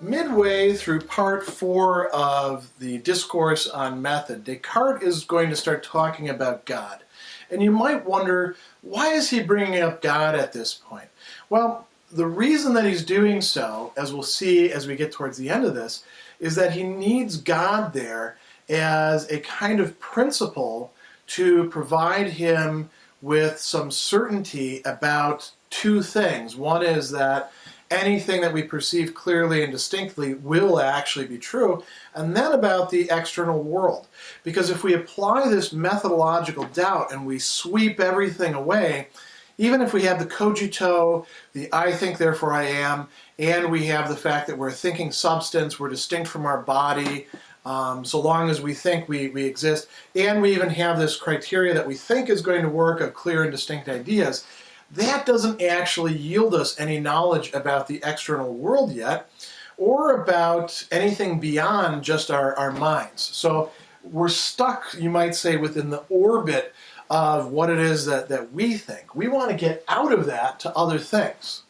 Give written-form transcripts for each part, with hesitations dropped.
Midway through part 4 of the Discourse on Method, Descartes is going to start talking about God. And you might wonder, why is he bringing up God at this point? Well, the reason that he's doing so, as we'll see as we get towards the end of this, is that he needs God there as a kind of principle to provide him with some certainty about two things. One is that anything that we perceive clearly and distinctly will actually be true, and then about the external world. Because if we apply this methodological doubt and we sweep everything away, even if we have the cogito, the I think therefore I am, and we have the fact that we're a thinking substance, we're distinct from our body, so long as we think we exist, and we even have this criteria that we think is going to work of clear and distinct ideas, that doesn't actually yield us any knowledge about the external world yet, or about anything beyond just our minds. So we're stuck, you might say, within the orbit of what it is that we think. We want to get out of that to other things.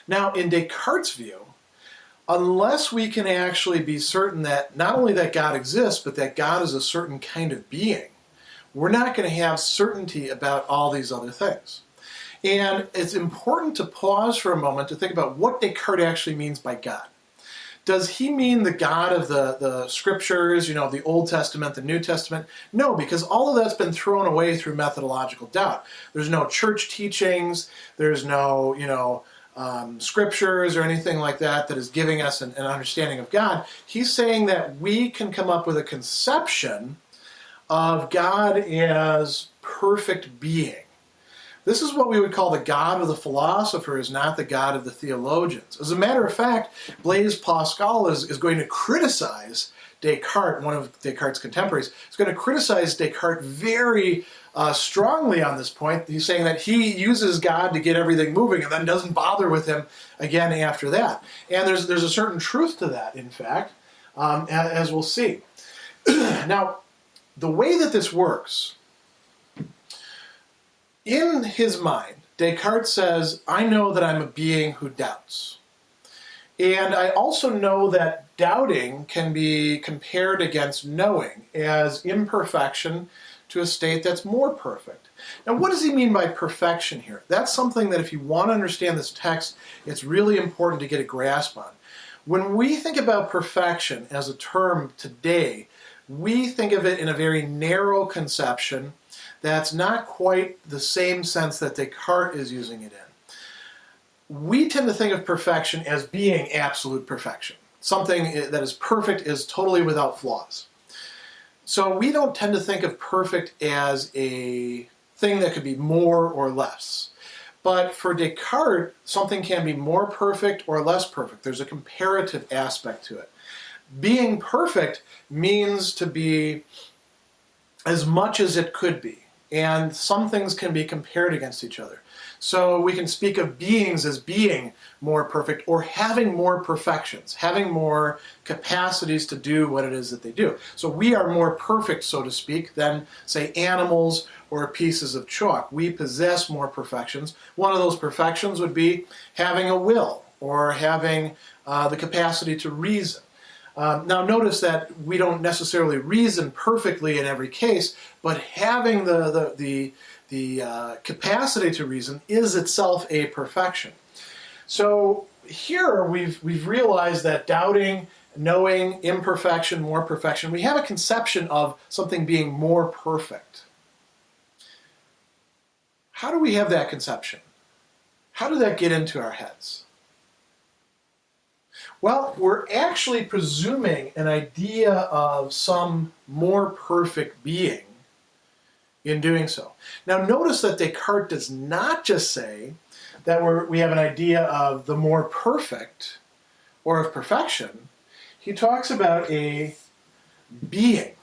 Now, in Descartes' view, unless we can actually be certain that not only that God exists, but that God is a certain kind of being, we're not going to have certainty about all these other things. And it's important to pause for a moment to think about what Descartes actually means by God. Does he mean the God of the scriptures, the Old Testament, the New Testament? No, because all of that's been thrown away through methodological doubt. There's no church teachings, there's no, scriptures or anything like that is giving us an understanding of God. He's saying that we can come up with a conception of God as perfect being. This is what we would call the God of the philosophers, not the God of the theologians. As a matter of fact, Blaise Pascal is going to criticize Descartes, one of Descartes' contemporaries, is going to criticize Descartes very strongly on this point. He's saying that he uses God to get everything moving and then doesn't bother with him again after that. And there's a certain truth to that, in fact, as we'll see. Now, the way that this works, in his mind, Descartes says, I know that I'm a being who doubts. And I also know that doubting can be compared against knowing as imperfection to a state that's more perfect. Now, what does he mean by perfection here? That's something that if you want to understand this text, it's really important to get a grasp on. When we think about perfection as a term today, we think of it in a very narrow conception that's not quite the same sense that Descartes is using it in. We tend to think of perfection as being absolute perfection. Something that is perfect is totally without flaws. So we don't tend to think of perfect as a thing that could be more or less. But for Descartes, something can be more perfect or less perfect. There's a comparative aspect to it. Being perfect means to be as much as it could be, and some things can be compared against each other. So we can speak of beings as being more perfect or having more perfections, having more capacities to do what it is that they do. So we are more perfect, so to speak, than, say, animals or pieces of chalk. We possess more perfections. One of those perfections would be having a will or having the capacity to reason. Now notice that we don't necessarily reason perfectly in every case, but having the capacity to reason is itself a perfection. So here we've realized that doubting, knowing, imperfection, more perfection, we have a conception of something being more perfect. How do we have that conception? How did that get into our heads? Well, we're actually presuming an idea of some more perfect being in doing so. Now notice that Descartes does not just say that we have an idea of the more perfect or of perfection. He talks about a being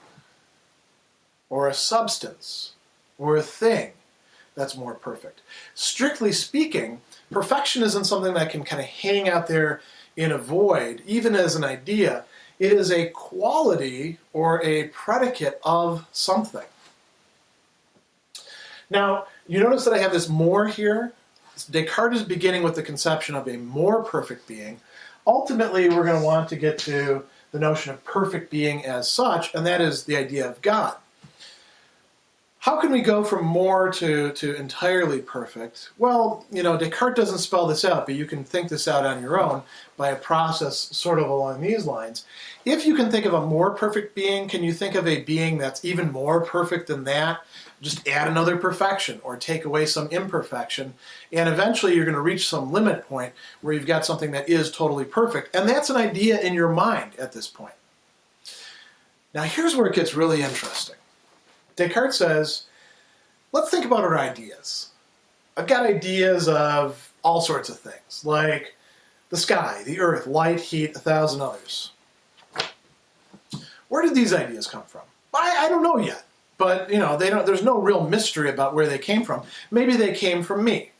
or a substance or a thing that's more perfect. Strictly speaking, perfection isn't something that can kind of hang out there in a void, even as an idea. It is a quality or a predicate of something. Now, you notice that I have this more here. Descartes is beginning with the conception of a more perfect being. ultimately we're going to want to get to the notion of perfect being as such, and that is the idea of God. How can we go from more to entirely perfect? Well, Descartes doesn't spell this out, but you can think this out on your own by a process sort of along these lines. If you can think of a more perfect being, can you think of a being that's even more perfect than that? Just add another perfection or take away some imperfection, and eventually you're going to reach some limit point where you've got something that is totally perfect, and that's an idea in your mind at this point. Now here's where it gets really interesting. Descartes says, let's think about our ideas. I've got ideas of all sorts of things, like the sky, the earth, light, heat, 1,000 others. Where did these ideas come from? I don't know yet, but there's no real mystery about where they came from. Maybe they came from me.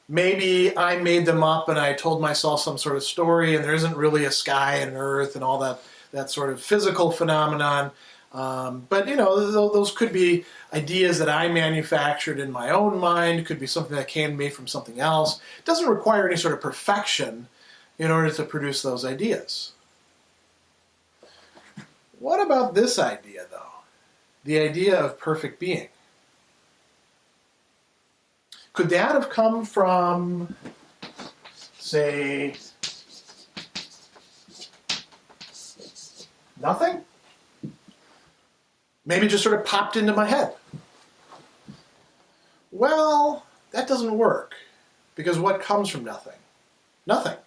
Maybe I made them up and I told myself some sort of story and there isn't really a sky and an earth and all that sort of physical phenomenon. But those could be ideas that I manufactured in my own mind. It could be something that came to me from something else. It doesn't require any sort of perfection in order to produce those ideas. What about this idea, though? The idea of perfect being. Could that have come from, say, nothing? Maybe it just sort of popped into my head. Well, that doesn't work, because what comes from nothing? Nothing.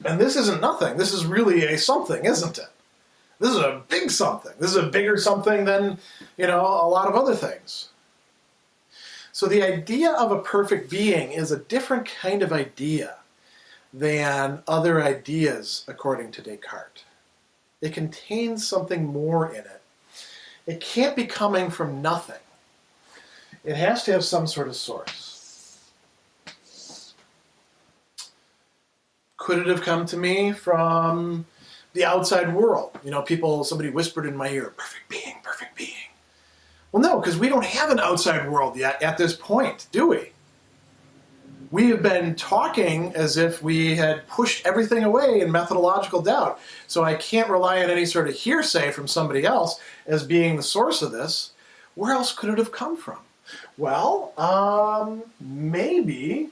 And this isn't nothing. This is really a something, isn't it? This is a big something. This is a bigger something than, a lot of other things. So the idea of a perfect being is a different kind of idea than other ideas, according to Descartes. It contains something more in it. It can't be coming from nothing. It has to have some sort of source. Could it have come to me from the outside world? Somebody whispered in my ear, perfect being, perfect being. Well, no, because we don't have an outside world yet at this point, do we? We have been talking as if we had pushed everything away in methodological doubt. So I can't rely on any sort of hearsay from somebody else as being the source of this. Where else could it have come from? Well, maybe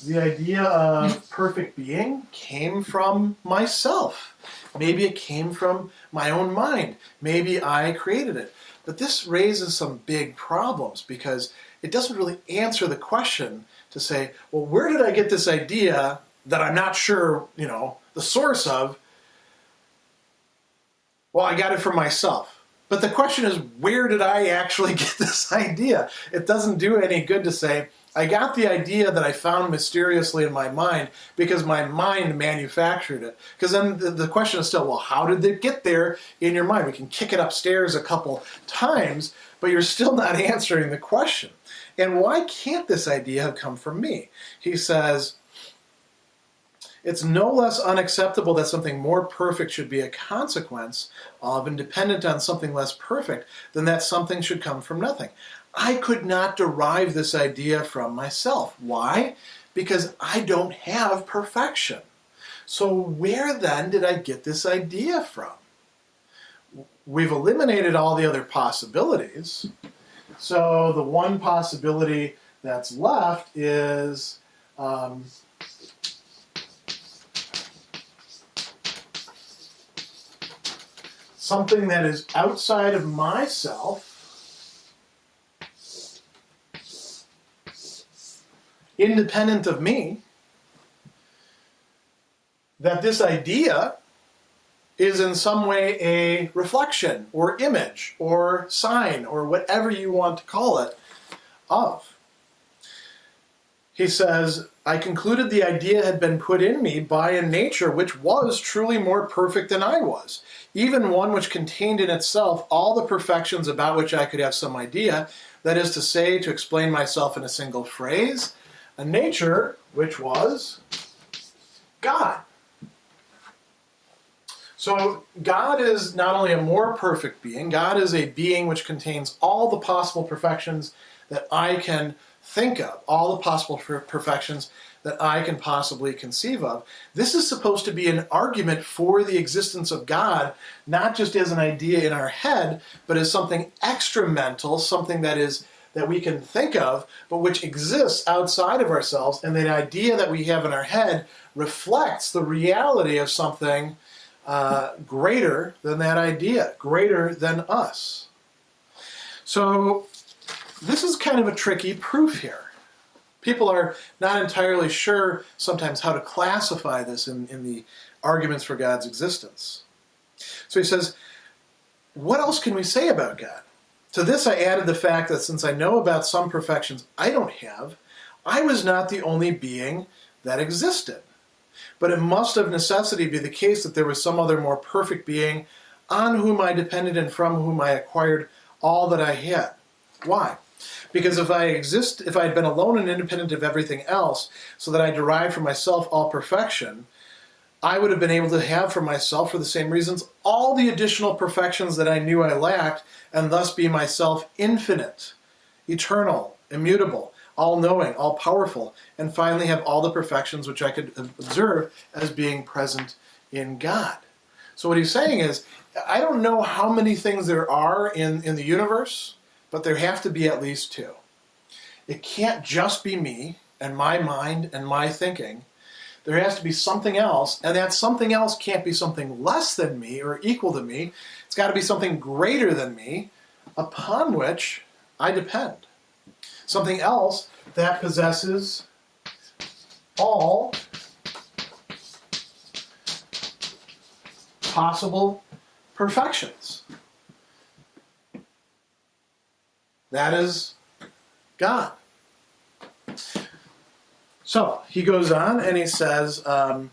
the idea of perfect being came from myself. Maybe it came from my own mind. Maybe I created it. But this raises some big problems because it doesn't really answer the question to say, well, where did I get this idea that I'm not sure, the source of? Well, I got it from myself. But the question is, where did I actually get this idea? It doesn't do any good to say, I got the idea that I found mysteriously in my mind because my mind manufactured it. Because then the question is still, well, how did it get there in your mind? We can kick it upstairs a couple times, but you're still not answering the question. And why can't this idea have come from me? He says, it's no less unacceptable that something more perfect should be a consequence of and dependent on something less perfect than that something should come from nothing. I could not derive this idea from myself. Why? Because I don't have perfection. So where then did I get this idea from? We've eliminated all the other possibilities. So the one possibility that's left is something that is outside of myself, independent of me, that this idea is in some way a reflection or image or sign or whatever you want to call it of. He says, I concluded the idea had been put in me by a nature which was truly more perfect than I was, even one which contained in itself all the perfections about which I could have some idea, that is to say, to explain myself in a single phrase, a nature which was God. So God is not only a more perfect being, God is a being which contains all the possible perfections that I can think of, all the possible perfections that I can possibly conceive of. This is supposed to be an argument for the existence of God, not just as an idea in our head, but as something extra-mental, something that we can think of, but which exists outside of ourselves, and the idea that we have in our head reflects the reality of something greater than that idea, greater than us. So this is kind of a tricky proof here. People are not entirely sure sometimes how to classify this in the arguments for God's existence. So he says, what else can we say about God? To this I added the fact that since I know about some perfections I don't have, I was not the only being that existed. But it must of necessity be the case that there was some other more perfect being on whom I depended and from whom I acquired all that I had. Why? Because if I had been alone and independent of everything else, so that I derived from myself all perfection, I would have been able to have for myself, for the same reasons, all the additional perfections that I knew I lacked, and thus be myself infinite, eternal, immutable, all-knowing, all-powerful, and finally have all the perfections which I could observe as being present in God. So what he's saying is, I don't know how many things there are in the universe, but there have to be at least two. It can't just be me and my mind and my thinking. There has to be something else, and that something else can't be something less than me or equal to me. It's got to be something greater than me upon which I depend. Something else that possesses all possible perfections. That is God. So he goes on and he says, I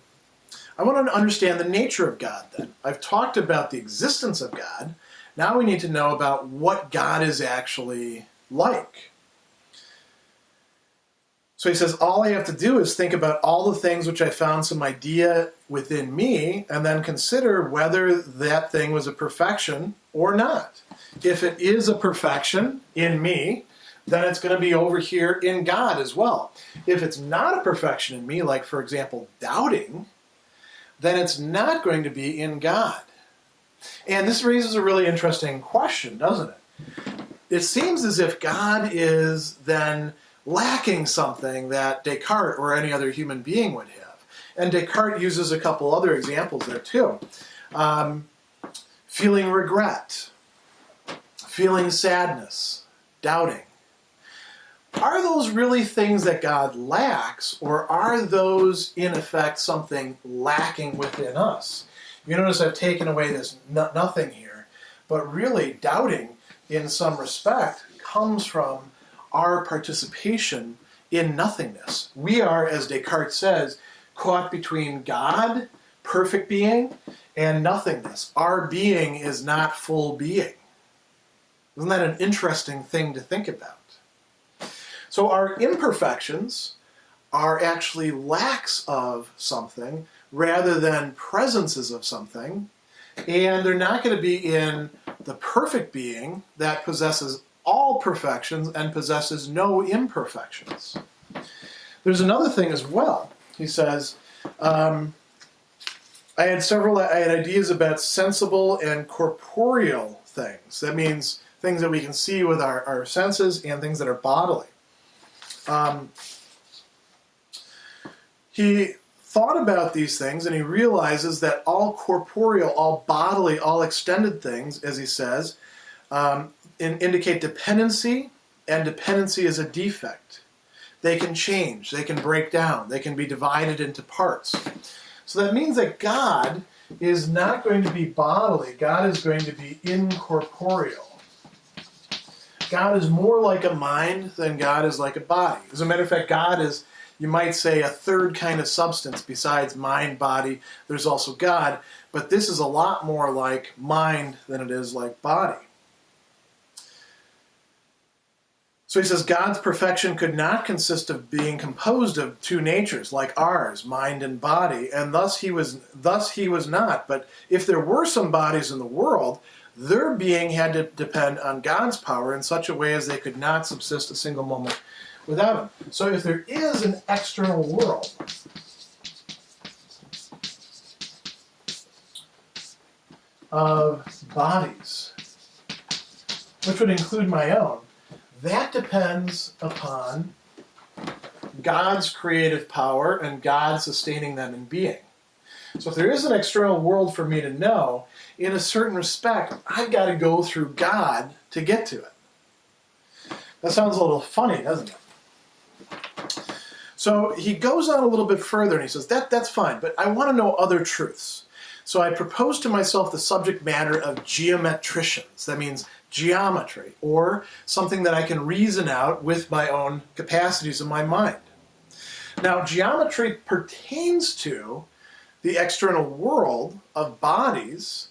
want to understand the nature of God then. I've talked about the existence of God. Now we need to know about what God is actually like. So he says, all I have to do is think about all the things which I found some idea within me, and then consider whether that thing was a perfection or not. If it is a perfection in me, then it's going to be over here in God as well. If it's not a perfection in me, like, for example, doubting, then it's not going to be in God. And this raises a really interesting question, doesn't it? It seems as if God is then lacking something that Descartes or any other human being would have. And Descartes uses a couple other examples there too. Feeling regret, feeling sadness, doubting. Are those really things that God lacks, or are those in effect something lacking within us? You notice I've taken away this nothing here, but really doubting in some respect comes from our participation in nothingness. We are, as Descartes says, caught between God, perfect being, and nothingness. Our being is not full being. Isn't that an interesting thing to think about? So our imperfections are actually lacks of something rather than presences of something, and they're not going to be in the perfect being that possesses all perfections and possesses no imperfections. There's another thing as well. He says, I had ideas about sensible and corporeal things. That means things that we can see with our senses and things that are bodily. He thought about these things and he realizes that all corporeal, all bodily, all extended things, as he says, indicate dependency, and dependency is a defect. They can change, they can break down, they can be divided into parts. So that means that God is not going to be bodily, God is going to be incorporeal. God is more like a mind than God is like a body. As a matter of fact, God is, you might say, a third kind of substance besides mind, body. There's also God, but this is a lot more like mind than it is like body. So he says God's perfection could not consist of being composed of two natures like ours, mind and body, and thus he was not. But if there were some bodies in the world, their being had to depend on God's power in such a way as they could not subsist a single moment without him. So if there is an external world, of bodies, which would include my own, that depends upon God's creative power and God sustaining them in being. So if there is an external world for me to know, in a certain respect, I've got to go through God to get to it. That sounds a little funny, doesn't it? So he goes on a little bit further and he says, that's fine, but I want to know other truths. So I propose to myself the subject matter of geometricians. That means geometry, or something that I can reason out with my own capacities in my mind. Now, geometry pertains to the external world of bodies,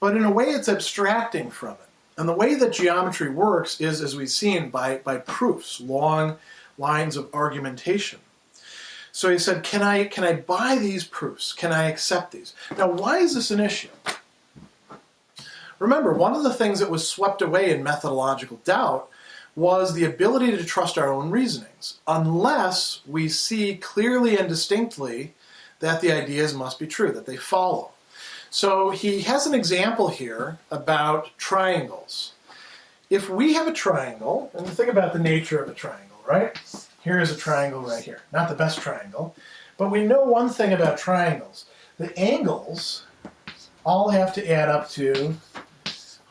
but in a way it's abstracting from it. And the way that geometry works is, as we've seen, by proofs, long lines of argumentation. So he said, can I buy these proofs? Can I accept these? Now, why is this an issue? Remember, one of the things that was swept away in methodological doubt was the ability to trust our own reasonings, unless we see clearly and distinctly that the ideas must be true, that they follow. So he has an example here about triangles. If we have a triangle, and think about the nature of a triangle, right? Here is a triangle right here. Not the best triangle, but we know one thing about triangles. The angles all have to add up to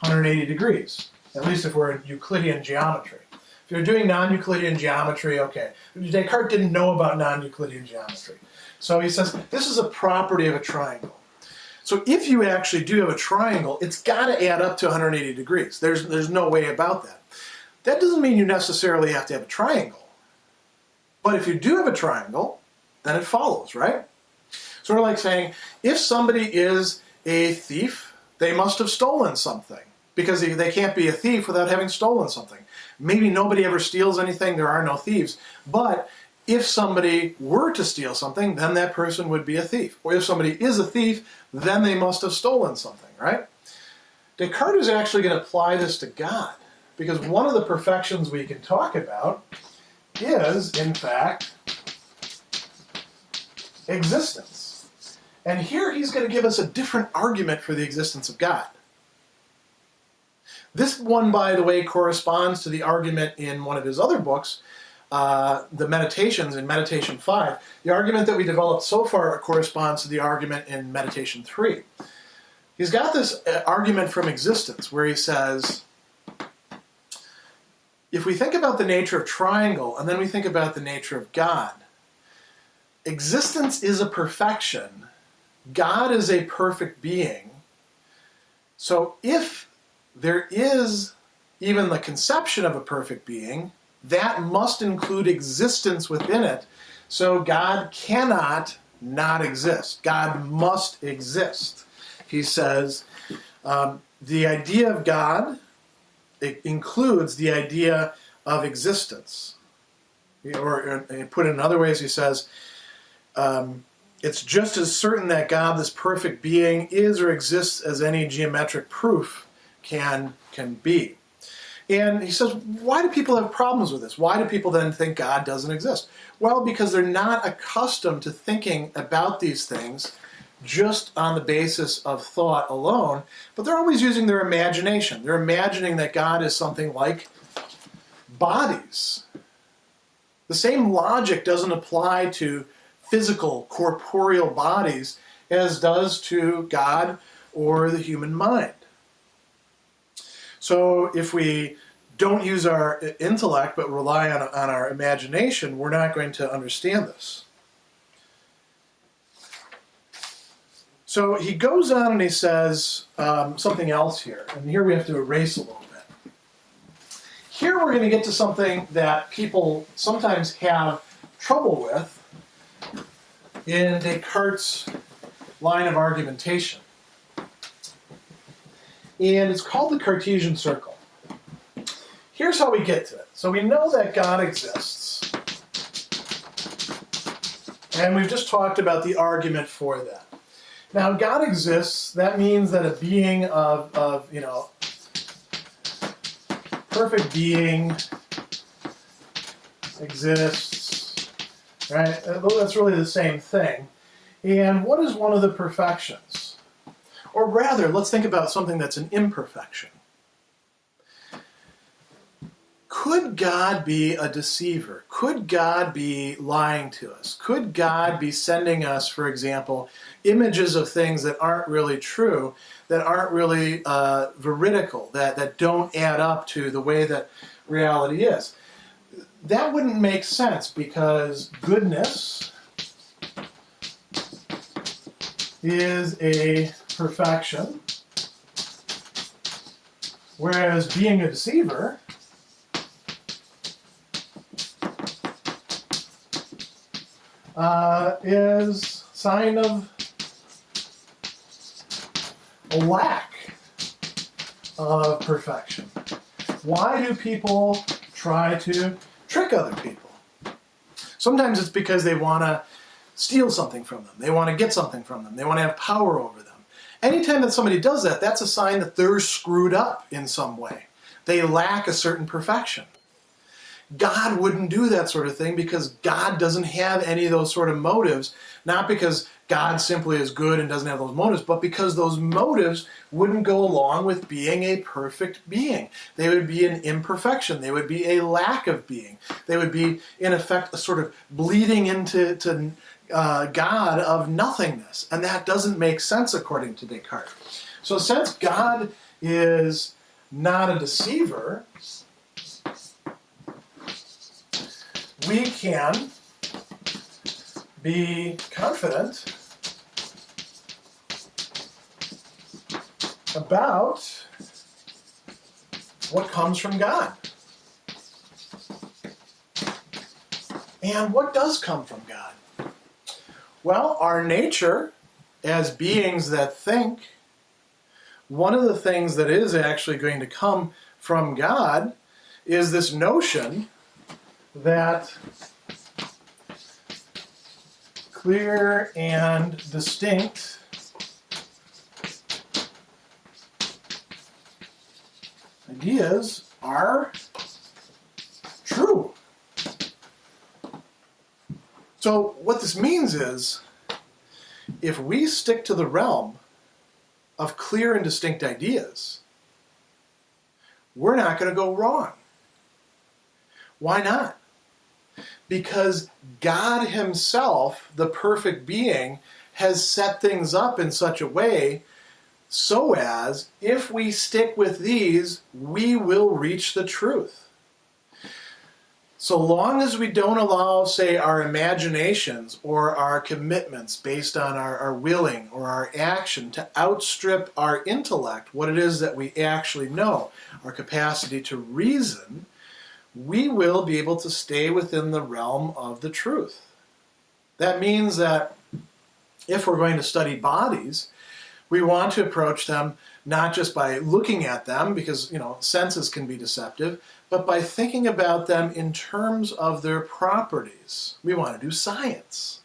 180 degrees, at least if we're in Euclidean geometry. If you're doing non-Euclidean geometry, okay. Descartes didn't know about non-Euclidean geometry. So he says, this is a property of a triangle. So if you actually do have a triangle, it's got to add up to 180 degrees. There's no way about that. That doesn't mean you necessarily have to have a triangle. But if you do have a triangle, then it follows, right? Sort of like saying, if somebody is a thief, they must have stolen something, because they can't be a thief without having stolen something. Maybe nobody ever steals anything, there are no thieves, but if somebody were to steal something, then that person would be a thief. Or if somebody is a thief, then they must have stolen something, right? Descartes is actually going to apply this to God, because one of the perfections we can talk about is, in fact, existence. And here he's going to give us a different argument for the existence of God. This one, by the way, corresponds to the argument in one of his other books, the Meditations, in Meditation 5. The argument that we developed so far corresponds to the argument in Meditation 3. He's got this argument from existence where he says, if we think about the nature of triangle and then we think about the nature of God, existence is a perfection. God is a perfect being. So if there is even the conception of a perfect being, that must include existence within it. So God cannot not exist. God must exist. He says the idea of God, it includes the idea of existence. Or put it in other ways, he says, it's just as certain that God, this perfect being, is or exists as any geometric proof can be. And he says, why do people have problems with this? Why do people then think God doesn't exist? Well, because they're not accustomed to thinking about these things just on the basis of thought alone, but they're always using their imagination. They're imagining that God is something like bodies. The same logic doesn't apply to physical, corporeal bodies as does to God or the human mind. So if we don't use our intellect but rely on our imagination, we're not going to understand this. So he goes on and he says something else here. And here we have to erase a little bit. Here we're going to get to something that people sometimes have trouble with in Descartes' line of argumentation. And it's called the Cartesian circle. Here's how we get to it. So we know that God exists. And we've just talked about the argument for that. Now, God exists, that means that a being of perfect being exists, right? That's really the same thing. And what is one of the perfections? Or rather, let's think about something that's an imperfection. Could God be a deceiver? Could God be lying to us? Could God be sending us, for example, images of things that aren't really true, that aren't really veridical, that don't add up to the way that reality is? That wouldn't make sense, because goodness is a perfection, whereas being a deceiver is a sign of a lack of perfection. Why do people try to trick other people? Sometimes it's because they want to steal something from them. They want to get something from them. They want to have power over them. Anytime that somebody does that, that's a sign that they're screwed up in some way. They lack a certain perfection. God wouldn't do that sort of thing, because God doesn't have any of those sort of motives, not because God simply is good and doesn't have those motives, but because those motives wouldn't go along with being a perfect being. They would be an imperfection. They would be a lack of being. They would be, in effect, a sort of bleeding into God of nothingness. And that doesn't make sense according to Descartes. So since God is not a deceiver, we can be confident about what comes from God. And what does come from God? Well, our nature as beings that think, one of the things that is actually going to come from God is this notion that clear and distinct ideas are true. So what this means is, if we stick to the realm of clear and distinct ideas, we're not going to go wrong. Why not? Because God himself, the perfect being, has set things up in such a way so as, if we stick with these, we will reach the truth. So long as we don't allow, say, our imaginations or our commitments based on our willing or our action to outstrip our intellect, what it is that we actually know, our capacity to reason, we will be able to stay within the realm of the truth. That means that if we're going to study bodies, we want to approach them not just by looking at them, because, senses can be deceptive, but by thinking about them in terms of their properties. We want to do science.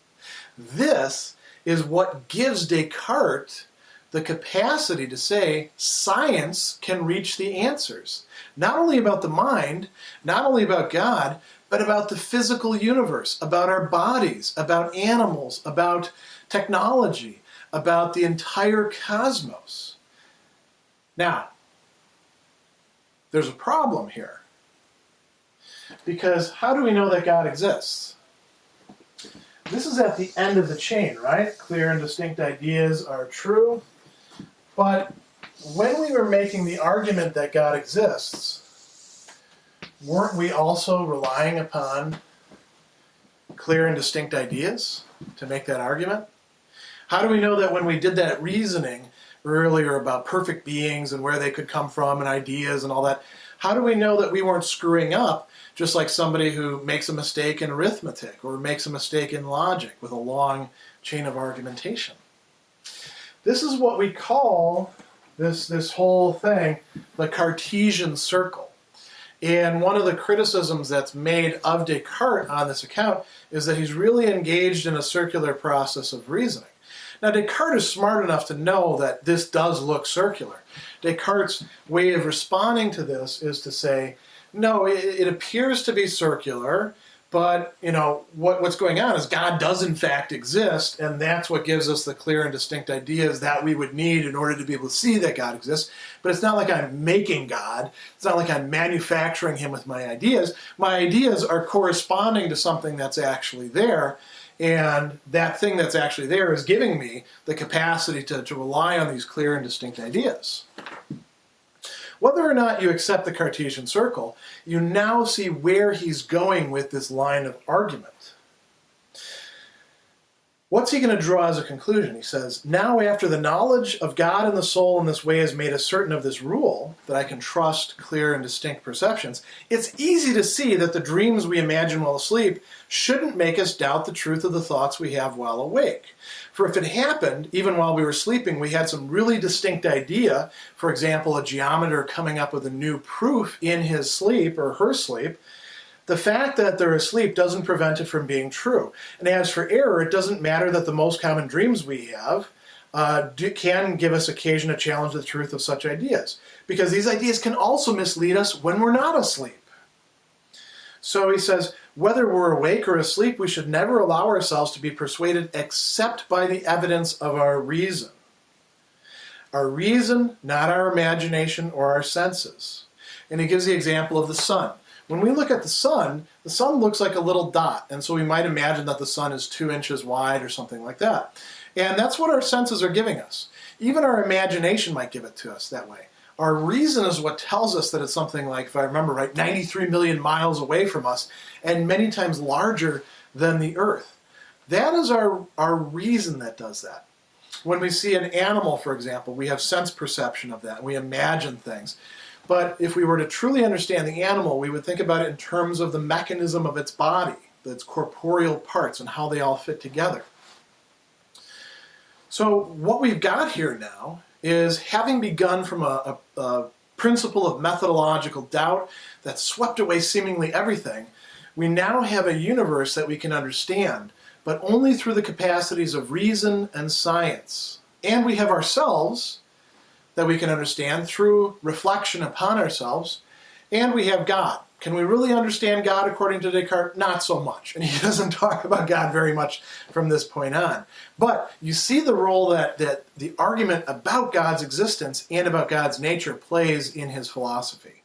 This is what gives Descartes the capacity to say science can reach the answers. Not only about the mind, not only about God, but about the physical universe, about our bodies, about animals, about technology, about the entire cosmos. Now, there's a problem here. Because how do we know that God exists? This is at the end of the chain, right? Clear and distinct ideas are true. But when we were making the argument that God exists, weren't we also relying upon clear and distinct ideas to make that argument? How do we know that when we did that reasoning earlier about perfect beings and where they could come from and ideas and all that, how do we know that we weren't screwing up just like somebody who makes a mistake in arithmetic or makes a mistake in logic with a long chain of argumentation? This is what we call this whole thing the Cartesian circle. And one of the criticisms that's made of Descartes on this account is that he's really engaged in a circular process of reasoning. Now, Descartes is smart enough to know that this does look circular. Descartes' way of responding to this is to say, no, it appears to be circular, But, what's going on is God does in fact exist, and that's what gives us the clear and distinct ideas that we would need in order to be able to see that God exists. But it's not like I'm making God. It's not like I'm manufacturing him with my ideas. My ideas are corresponding to something that's actually there, and that thing that's actually there is giving me the capacity to rely on these clear and distinct ideas. Whether or not you accept the Cartesian circle, you now see where he's going with this line of argument. What's he going to draw as a conclusion? He says, now after the knowledge of God and the soul in this way has made us certain of this rule, that I can trust clear and distinct perceptions, it's easy to see that the dreams we imagine while asleep shouldn't make us doubt the truth of the thoughts we have while awake. For if it happened, even while we were sleeping, we had some really distinct idea, for example, a geometer coming up with a new proof in his sleep or her sleep, the fact that they're asleep doesn't prevent it from being true. And as for error, it doesn't matter that the most common dreams we have can give us occasion to challenge the truth of such ideas, because these ideas can also mislead us when we're not asleep. So he says, whether we're awake or asleep, we should never allow ourselves to be persuaded except by the evidence of our reason. Our reason, not our imagination or our senses. And he gives the example of the sun. When we look at the sun looks like a little dot, and so we might imagine that the sun is 2 inches wide or something like that. And that's what our senses are giving us. Even our imagination might give it to us that way. Our reason is what tells us that it's something like, if I remember right, 93 million miles away from us, and many times larger than the Earth. That is our reason that does that. When we see an animal, for example, we have sense perception of that. We imagine things. But if we were to truly understand the animal, we would think about it in terms of the mechanism of its body, its corporeal parts, and how they all fit together. So what we've got here now is, having begun from a principle of methodological doubt that swept away seemingly everything, we now have a universe that we can understand, but only through the capacities of reason and science. And we have ourselves that we can understand through reflection upon ourselves, and we have God. Can we really understand God according to Descartes? Not so much. And he doesn't talk about God very much from this point on. But you see the role that the argument about God's existence and about God's nature plays in his philosophy.